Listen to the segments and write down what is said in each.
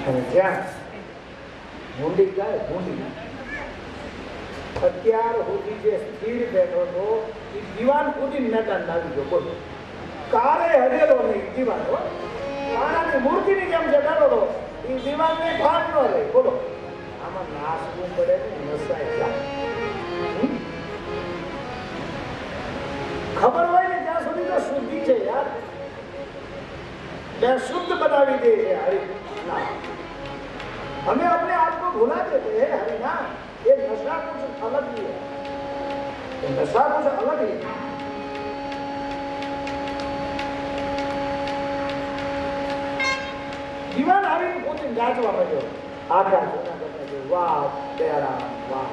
અને જ્યાં ભૂંડી જાય ભૂંડી અત્યાર સુધી જે સ્થિર બેઠો હતો એ દીવાન કૂદીને મેદાન આવી ગયો. બોલો કારે હરેલો નહીં દીવાન હો મારાની મૂર્તિની જેમ જે બેઠો હતો એ દીવાનને ભાન ન રહે. બોલો આમાં નાસવું પડે ને નસાય જાય. ખબર હોય ને ત્યાં સુધી તો શુદ્ધિ છે યાર, मैं शुद्ध बना दे हरि ना हमें अपने आप को भुला देते हैं. हरि ना ये नशा कुछ अलग ही है, नशा कुछ अलग ही है. जीवन આવી પોતે ગાજવા માંડ્યો. આખા જૂના કરતા વાહ પ્યારા વાહ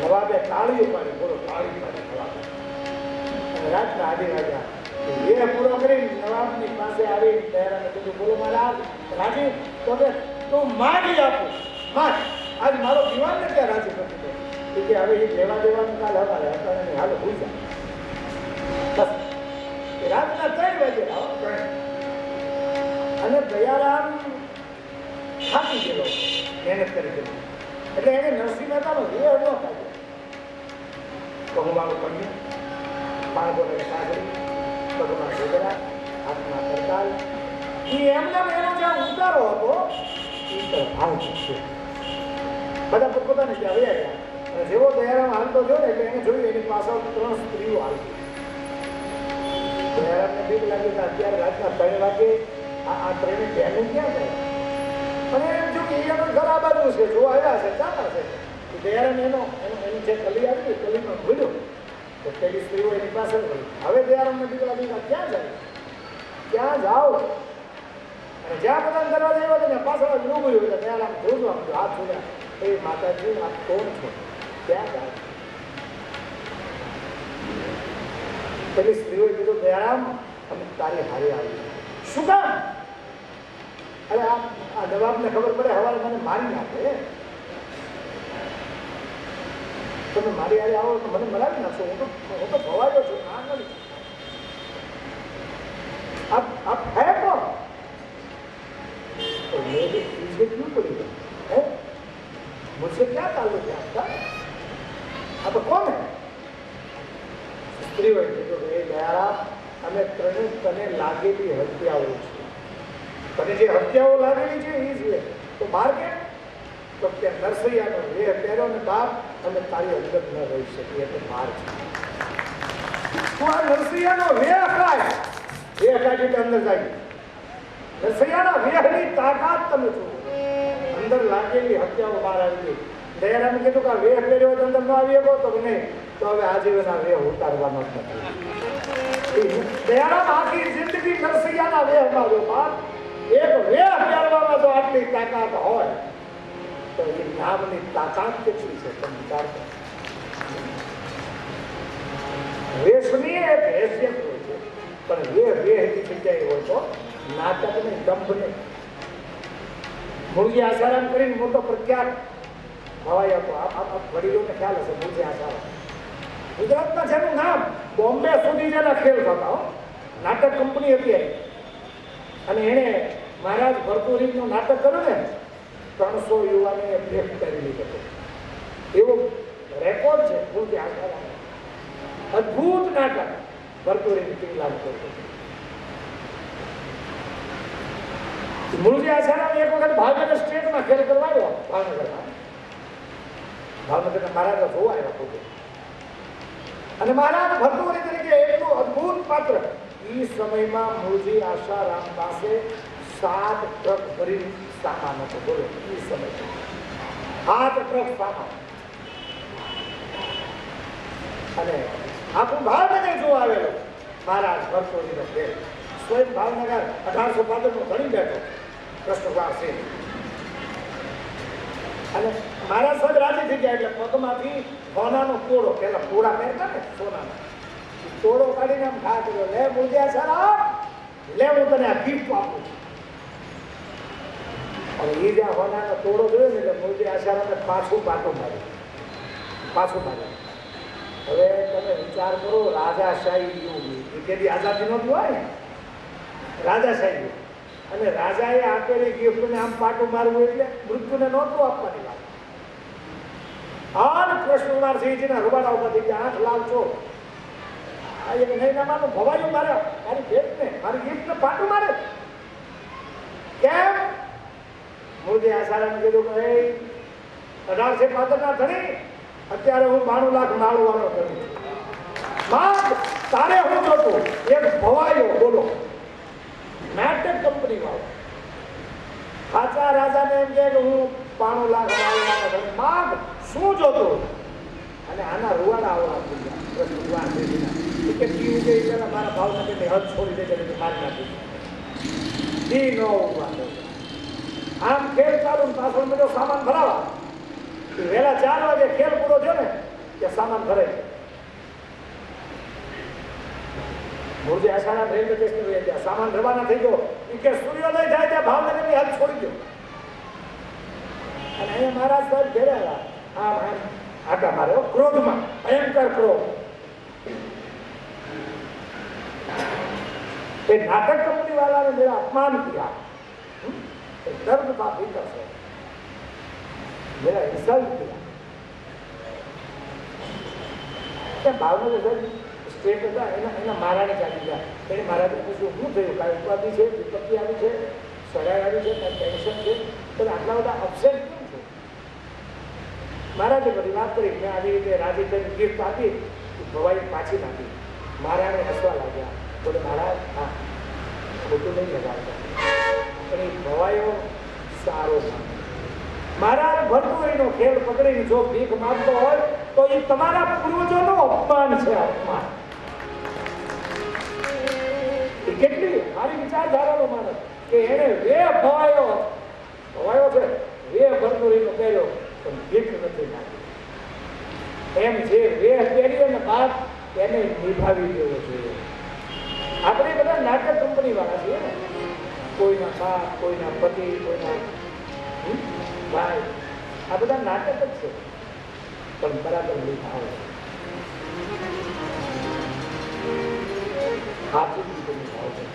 નવાબે તાળીઓ પાડી. બોલો તાળી પાડી નવાબે. રાતના આદિ રાજા એ પૂરો કરી નવાબની પાસે આવી તૈયાર કીધું બોલો મહારાજ રાજી તમે તો માગી આપો માગ. આજ મારો દીવાન ને ત્યાં રાજી કરી દીધો કે હવે એ લેવા દેવાનું કાલ હવારે અત્યારે હાલ હોઈ જાય. બસ રાતના 3 વાગે આવો અને દયારામ થાકી ગયેલો મહેનત કરી ગયેલો એટલે એને નરસિંહ મહેતાનો વિવેક ન કાઢ્યો. તો હું મારું કહ્યું બાળકોને સાગરી પગમાં ગોદરા હાથમાં કરતાલ એ એમના એનો જ્યાં ઉતારો હતો એ તો ભાવ છે. બધા પોતપોતાને ત્યાં વયા ગયા અને જેવો દયારામ હાલતો થયો ને એટલે એને જોયું એની પાછળ 3 સ્ત્રીઓ હાલતી. દયારામને બીક લાગી કે અત્યારે રાતના 3 વાગે આ ત્રણે બહેનો ક્યાં ગયા અને એમ જો કે એનો ઘર આ બાજુ છે જોવા આવ્યા છે ચાલતા છે. દયારામ એની જે કલી આવી કલીમાં ભૂલ્યો તો પેલી સ્ત્રીઓ એની પાછળ ગઈ. હવે દયારામને બીક લાગી ક્યાં જાય ક્યાં જાઓ અને જ્યાં બધા દરવાજા આવ્યો ને પાછળ જ ઊભું રહ્યું. દયારામ જોજો આમ હાથ જોડ્યા એ માતાજી આ કોણ છો ક્યાં જાય. પેલી સ્ત્રીઓએ કીધું દયારામ અમે તારી હારી આવી. શું કામ? અરે આ નવાબને ખબર પડે હવારે મને મારી નાખે. તમે મારી હારે આવો તો મને મરાવી નાખશો. હું તો ભવાયો છું. ના નથી आप है कौन? तो मेरे पीछे क्यों पड़ी है? मुझसे क्या ताल्लुक है आपका? आप कौन है? स्त्री वही तो ये दयाराम અમે ત્રણે તને લાગેલી હત્યાઓ છે. તને જે હત્યાઓ લાગેલી છે એ છે તો બહાર કેમ? તો કે નરસૈયાનો વેહ પહેર્યો ને બાપ અમે તારી અંદર ન રહી શકીએ એટલે બહાર છે. તો આ નરસૈયાનો વેહ કાય વેહ કાઢી અંદર જાય. નરસૈયાના વેહની તાકાત તમે જુઓ. અંદર લાગેલી હત્યાઓ બહાર આવી ગઈ. દયારામે કીધું કે વેહ પહેર્યો અંદર ન આવી ગયો તો નહીં તો હવે આજીવન વેહ ઉતારવાનો જ નથી. દયારામ આખી જિંદગી નરસૈયાના વેહમાં રહ્યો. બાપ એક વેહ પહેરવામાં જો આટલી તાકાત હોય તો એ નામની તાકાત કેટલી છે તમે વિચાર કરો. વેશની એક હેસિયત હોય છે પણ વેહની જગ્યાએ હોય તો નાટક ને દંભ ને. મૂળજી આસારામ કરીને મોટો પ્રખ્યાત હવાઈ હતો. આ વડીલોને ખ્યાલ હશે મૂળજી આસારામ. ગુજરાતમાં જેનું નામ બોમ્બે સુધી જેના ખેલ થતા નાટક કંપની હતી અને એને મહારાજ ભરપૂરીનું નાટક કર્યું ને 300 યુવાને ભેટ કરી લીધો. એવો રેકોર્ડ છે મૂળજી આસારામ. અદભુત નાટક ભરપૂરીની પિંગલા મૂળજી આસારામ એક વખત ભાવનગર સ્ટેટમાં ખેલ કરવા આવ્યો. ભાવનગરના મહારાજા જોવા આવ્યા પોતે અને મહારાજ ભરતુરી તરીકે એટલું અદભુત પાત્ર. એ સમયમાં મૂળજી આસારામ પાસે 7 ટ્રક ભરી સામાન હતો. બોલો એ સમય 7 ટ્રક સામાન અને આખું ભાવનગર જોવા આવેલો મહારાજ ભરતુરીનો ખેલ. સ્વયં ભાવનગર 1815 નો ઘણી બેઠો કૃષ્ણકુમાર સિંહ અને મહારાજ સાહેબ રાજી થઈ ગયા એટલે પગમાંથી સોનાનો તોડો, પેલા તોડા પહેરતા ને સોનાનો તોડો કાઢીને આમ ઘા કર્યો. લે મૂળજી આસારામ લે હું તને આ ગિફ્ટ આપું છું. અને એ જ્યાં સોનાનો તોડો જોયો ને એટલે મૂળજી આસારામને પાછું માર્યું. હવે તમે વિચાર કરો રાજાશાહી યુગ એ કેદી આઝાદી નહોતી હોય ને રાજાશાહી યુગ અને રાજાએ આપેલી ગિફ્ટને આમ પાટું મારવું એટલે મૃત્યુને નહોતું આપવાની વાત. આન કૃષ્ણકુમારસિંહજીના રૂવાડા ઉપરથી કે 8 લાખ છો આ એક નહીં ના માનું ભવાયું મારે મારી ભેટને મારી ગિફ્ટને પાટું મારે કેમ? મોદી આસારામ કીધું કે 1875 ધણી અત્યારે હું 92 લાખ માળવાનો કરું માગ તારે હું જોતું એક ભવાયો બોલો નાટક કંપની વાળો સાચા રાજાને એમ કે હું 92 લાખ માળવાનો કરું માગ શું જોતું? અને આના રૂવાડા આવવા ભગવાન કે જીવ કે પેલા મારા ભાવના કે હદ છોડી દે કે મારી નાખી દી નો ઉભા આમ ખેલ ચાલુ પાછળ બધો સામાન ભરાવા વહેલા 4 વાગે ખેલ પૂરો થયો ને કે સામાન ભરે મોરજે આશાના રેલવે સ્ટેશન ગયા સામાન ભરવાના થઈ ગયો કે સૂર્યોદય થાય ત્યાં ભાવનગરની હદ છોડી દો અને અહીંયા મહારાજ સાહેબ ઘેર્યા આમ આમ આટા માર્યો ક્રોધમાં ભયંકર ક્રોધ ये नाटक कंपनी वाला ने मेरा अपमान किया दर्द था भीतर से मेरा इंसल्ट किया क्या भावनगर सर स्टेट હતા એના મારાને ચાલી ગયા એને મહારાજે પૂછ્યું શું થયું કાંઈ ઉપાધિ છે વિપત્તિ આવી છે સડાઈ આવી છે કાંઈ ટેન્શન છે તો આટલા બધા અપસેટ કેમ છે? મહારાજે બધી વાત કરી મેં આવી રીતે રાજી થઈને ગિફ્ટ આપી ભવાઈ પાછી નાખી મહારાજે હસવા લાગ્યા બોલે મહારાજ હા ખોટું નહીં લગાડતા પણ એ ભવાયો સારો મહારાજ ભરતુરીનો ખેલ પકડીને જો ભીખ માંગતો હોય તો એ તમારા પૂર્વજોનું અપમાન છે અપમાન. એ કેટલી મારી વિચારધારાનો માણસ કે એને વે ભવાયો છે વે ભરતુરીનો પહેર્યો પણ ભીખ નથી નાખી એમ જે વે પહેર્યો ને બાપ એને નિભાવી દેવો જોઈએ. આપણે બધા નાટક કંપની વાળા છીએ ને કોઈના બાપ કોઈના પતિ કોઈના ભાઈ આ બધા નાટક જ છે પણ બરાબર નિભાવે સાચી રીતે નિભાવે છે.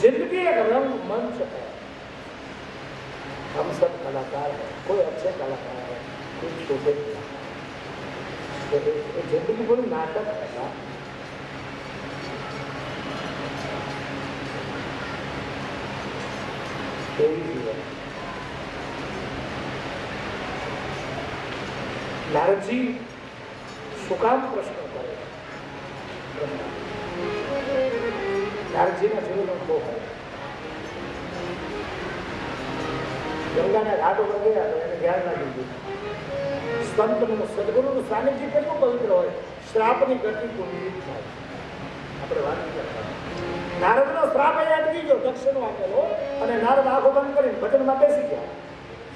जिंदगी एक रंग मंच है हम सब कलाकार हैं कोई अच्छे कलाकार है कोई छोटे कलाकार जिंदगी पूरी नाटक है. नारदजी શું કામ પ્રશ્ન કરે? નારદજીના જીવનનો બહુ હોય. ગંગાના ઘાટ ઉપર ગયા તો એને ધ્યાન ના દીધું. સંતનું સદગુરુનું સાનિધ્ય કેટલું પવિત્ર હોય શ્રાપની ગતિ કુંડિત થાય. આપણે વાત કરતા નારદનો શ્રાપ એ અટકી ગયો દક્ષિણો આપેલો અને નારદ આંખો બંધ કરીને ભજનમાં બેસી ગયા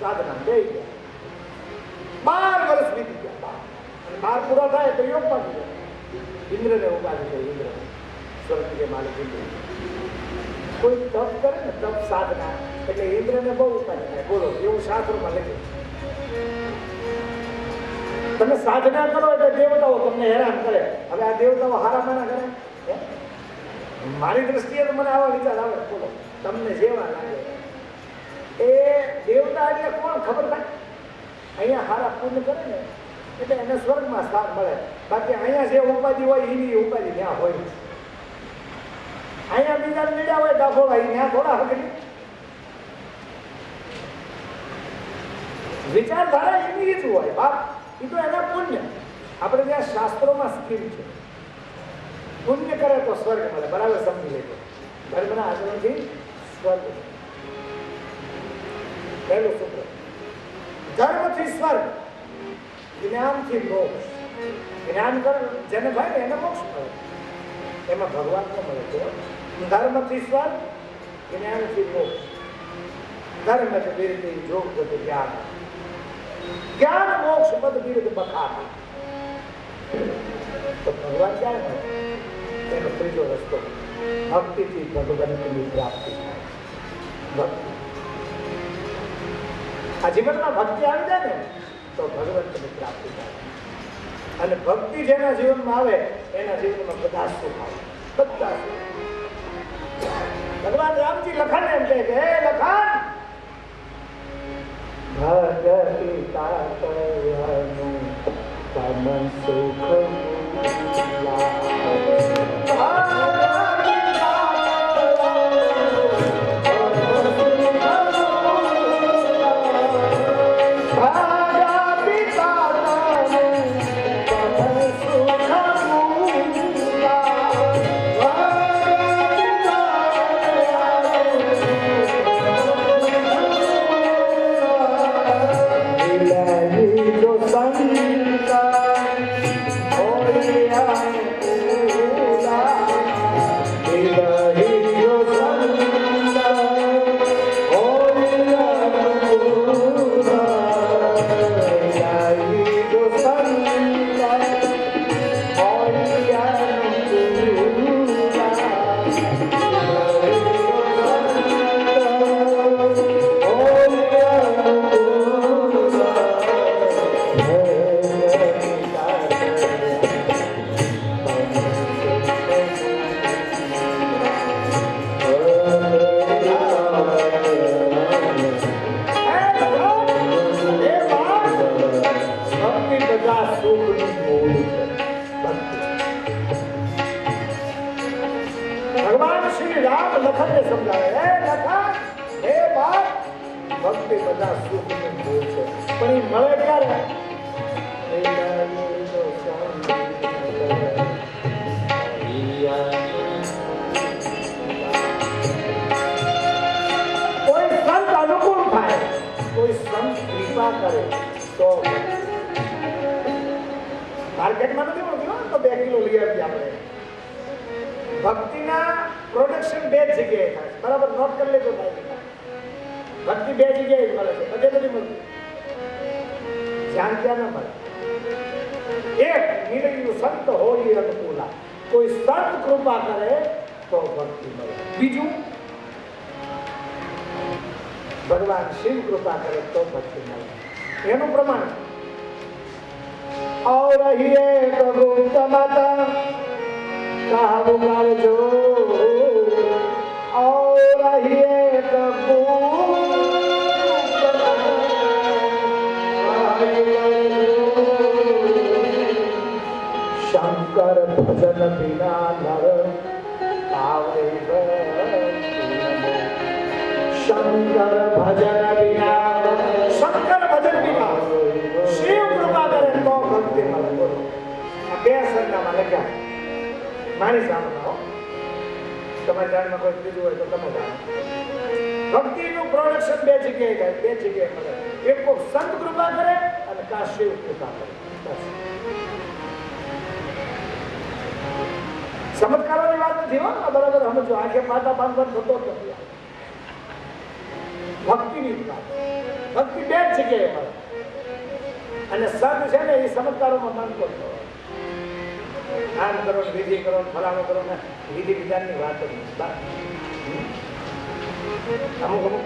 સાધના બેસી ગયા. 12 વર્ષ વીતી ગયા અને 12 પૂરા થાય તો યોગ પામી ગયા. ઇન્દ્રને ઉપાધિ થઈ ઇન્દ્ર સ્વર્ગ કે માલિક ઇન્દ્ર કોઈ તપ કરે ને તપ સાધના એટલે ઇન્દ્રને બહુ ઉપાધિ થાય. બોલો એવું શાસ્ત્રોમાં લખ્યું તમે સાધના કરો એટલે દેવતાઓ તમને હેરાન કરે. હવે આ દેવતાઓ હારા માના કરે મારી દ્રષ્ટિએ તો મને આવા વિચાર આવે. બોલો તમને જેવા લાગે એ દેવતા એટલે કોણ ખબર થાય? અહીંયા હારા પુણ્ય કરે ને એટલે એને સ્વર્ગમાં સ્થાન મળે. બાકી અહીંયા જે ઉપાધિ હોય એની ઉપાધિ ત્યાં હોય. અહીંયા બીજા લીડા હોય ડાફોડા એ ત્યાં થોડા હકડી વિચારધારા એની રીત હોય બાપ એ તો એના પુણ્ય. આપણે ત્યાં શાસ્ત્રોમાં સ્કીમ છે પુણ્ય કરે તો સ્વર્ગ મળે. બરાબર સમજી લેજો. ધર્મના આચરણથી સ્વર્ગ પહેલું સૂત્ર. ધર્મથી સ્વર્ગ જ્ઞાનથી મોક્ષ. જ્ઞાન કર જેને ભાઈ ને એને મોક્ષ મળે એમાં ભગવાન ને મળે છે. ધર્મથી સ્વર્ગ જ્ઞાનથી મોક્ષ. ધર્મ એટલે વિરુદ્ધ જોગ બધું જ્ઞાન જ્ઞાન મોક્ષ પદ વિરુદ્ધ બખાર. તો ભગવાન ક્યાં મળે? એનો ત્રીજો રસ્તો ભક્તિથી ભગવંતની પ્રાપ્તિ થાય. ભક્તિ આ જીવનમાં ભક્તિ આવી જાય ને તો ભગવંતની પ્રાપ્તિ થાય. અને ભક્તિ જેના જીવનમાં આવે એના જીવનમાં બધા સુખ આવે. બધા સુખ. ભગવાન રામજી લખનને એમ પાતળનું તમ સુખ ભગવાન શ્રી રામ લખનને સમજાવે, હે લખન, હે બાપ, ભક્તિ બધા સુખનું મૂળ છે, પણ એ મળે ક્યારે? કોઈ સંત અનુકૂળ થાય, કોઈ સંત કૃપા કરે તો માર્કેટમાં નથી મળતું તો 2 કિલો લઈ આવી આપણે. ભક્તિના પ્રોડક્શન 2 જગ્યાએ થાય છે, બરાબર? નોટ કરી લેજો ભાઈ. ભક્તિ 2 જગ્યાએ મળે છે, બધે નથી મળતું. જ્યાં ત્યાં ના મળે. એક નિર્ણય સંત હોય અનુકૂલા, કોઈ સંત કૃપા કરે તો ભક્તિ મળે. બીજું ભગવાન શિવ કૃપા કરે તો ભક્તિ મળે. એનું પ્રમાણ और रहिए गुप्त मत कहु करजो और रहिए शंकर भजन बिना नर आवे शंकर भजन बिना शिव कृपा करे तो भक्ति મળે. બોલો આ 2 સરનામા લખ્યા મારી સામે હો. તમારા જાણમાં કોઈ બીજું હોય તો તમે જાણો. ભક્તિનું પ્રોડક્શન 2 જગ્યાએ થાય, 2 જગ્યાએ મળે. એક કો સંત કૃપા કરે અને કા શિવ કૃપા કરે. બસ ચમત્કારોની વાત નથી હો, બરાબર સમજો. આંખે પાટા બાંધવા થતો જ નથી. ભક્તિની વાત, ભક્તિ 2 જગ્યાએ મળે. અને સંત છે ને એ ચમત્કારોમાં માનતો હતો. આમ કરો ને વિધિ કરો ને ફલાણું કરો ને વિધિ વિધાનની વાત નથી. અમુક અમુક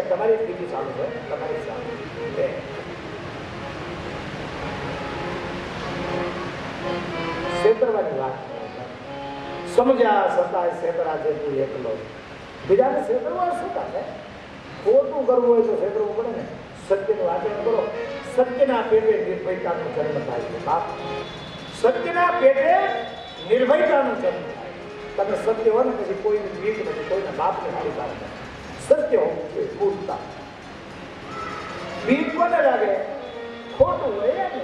તમારી જ વિધિ ચાલુ છે, તમારી જ ચાલુ છે. છેતરવાની વાત સમજ્યા છતાં છેતરા છે તું એકલો. બીજાને છેતરવા શું કામ? ખોટું કરવું હોય તો છેતરવું પડે ને. સત્યનું આચરણ કરો. સત્યના પેટે નિર્ભયતાનો જન્મ થાય છે બાપ. સત્યના પેટે નિર્ભયતાનો જન્મ થાય. તમે સત્ય હોય ને પછી કોઈની બીક નથી, કોઈના બાપને મારી પાસે સત્ય હોવું જોઈએ. પૂરતા બીક કોને લાગે? ખોટું હોય ને.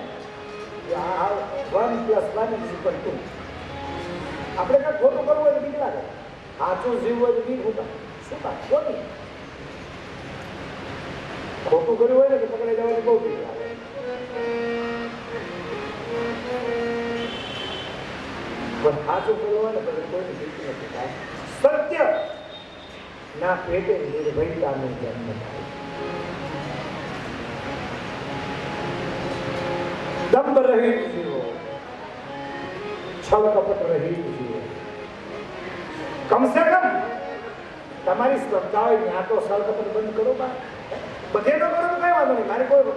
1 + 1 = 2. આપણે કઈ ખોટું કરવું હોય તો બીક લાગે. સાચું જીવવું હોય તો બીક હોતા શું કામ? કોની ખોટું કર્યું હોય ને તો પકડાઈ જવાની બહુ બીક લાગે. પણ સાચું કર્યું હોય ને પછી કોઈની બીક નથી થાય. સત્ય ના પેટે નિર્ભયતાનો જન્મ થાય. દંભ રહિત જીવો, છલ કપટ રહિત જીવો. કમસે કમ તમારી શ્રદ્ધા હોય ત્યાં તો છલ કપટ બંધ કરો. બધે તો કરો કઈ વાંધો નહીં. મારે કોઈ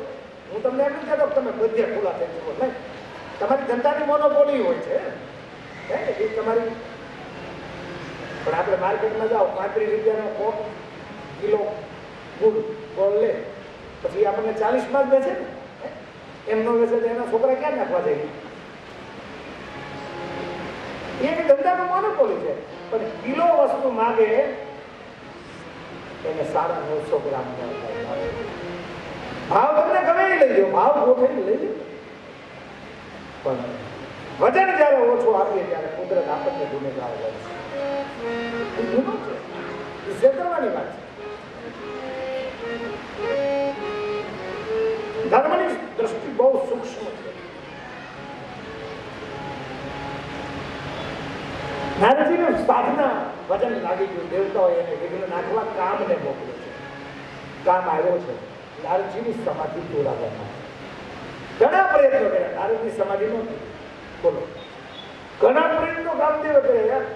હું તમને એમ નથી કહેતો તમે બધે ખુલ્લા થઈ જવો નહીં. તમારી ધંધાની મોનોપોલી હોય છે એ તમારી. પણ આપણે માર્કેટમાં જાઓ 35 રૂપિયાનો કોક કિલો ગુડ ગોળ લે પછી આપણને 40 માં જ બેસે ને, એમ નો બેસે તો એના છોકરા ક્યાં નાખવા જાય? એક ધંધાનો મોનોપોલી છે, પણ કિલો વસ્તુ માગે એને 950 ગ્રામ ભાવ તમને ગમે એ લઈ લો, ભાવ ગોઠવી લઈ લો, પણ વજન જયારે ઓછું આપીએ ત્યારે કુદરત આપણને ગુનેગાર હોય છે. એ ગુનો છે, એ છેતરવાની વાત છે. ધર્મની દ્રષ્ટિ બહુ સૂક્ષ્મ છે. નારદજીને સાધના વજન લાગી ગયું, દેવતાઓ એને વિઘ્ન નાખવા કામને મોકલે છે. કામ આવ્યો છે, નારદજીની સમાધિ તોડાવવામાં. ઘણા પ્રયત્નો કર્યા, નારદની સમાધિ નહોતી. બોલો, ઘણા પ્રયત્નો કામદેવે કર્યા યાર.